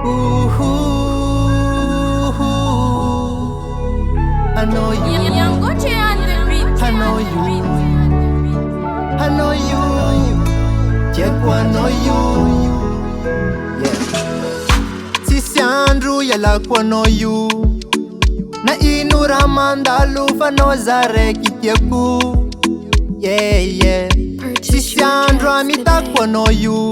Ooh, I know you. I know you. I know you. Cheko, I know you. Yeah. Sisi Andrew yala kwa know you. Na inura mandalu fano zareki tieku. Yeah, yeah. Sisi Andrew amita kwa know you.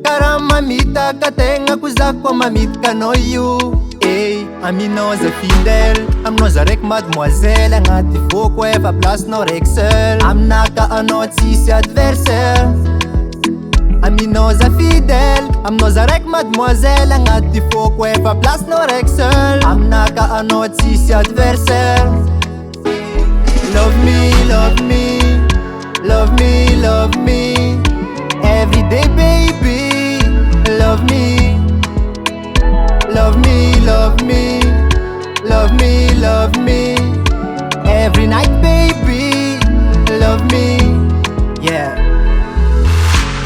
Karama mita katenga kuzakwa mamita know you. Hey, ami noza fidèle, am noza rek mademoiselle. Angati foko efa place no rek seul. Am naka anot sisi adversaire. Ami noza fidèle, am noza rek mademoiselle. Angati foko efa place no rek seul. Am naka anot sisi adversaire. Love me, love me, love me, love me. Every day baby, love me. Love me, love me, love me, love me. Every night, baby, love me. Yeah.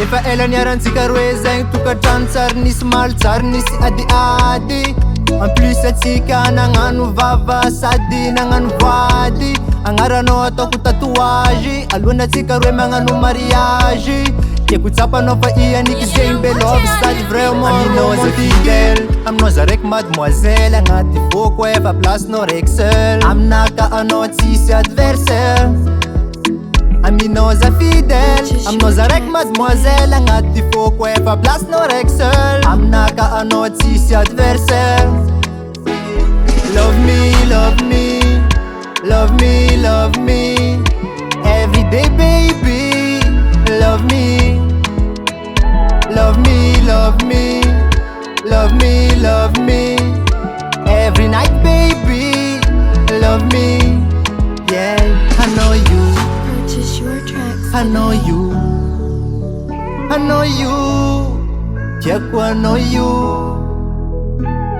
If I elan yaran si karwezeng tuka dansar ni small tsar ni si adi adi. En plus at sika nanganu vava sadi nanganu vadi. Angarano atoko tatuage, aluna si karwe manganu mariage. Écoute no fa YANNICK zembe love stade vraiment romantique. Am noza rek mademoiselle, angati foko efa place no rek seul. Am naka anot sisi adversaire. Ami noza fidèle, am noza rek mademoiselle, angati foko efa place no rek seul. Am naka anot sisi adversaire. Love me, love me, love me, love me. Every day baby, love me. Love me, love me, love me, love me. Every night, baby, love me. Yeah, I know you. Purchase your tracks. I know you. I know you. Cheko, I know you.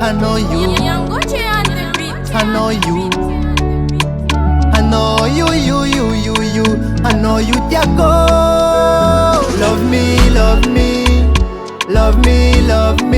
I know you. I know you. I know you. I know you, Cheko. Love me, love me. Love me, love me.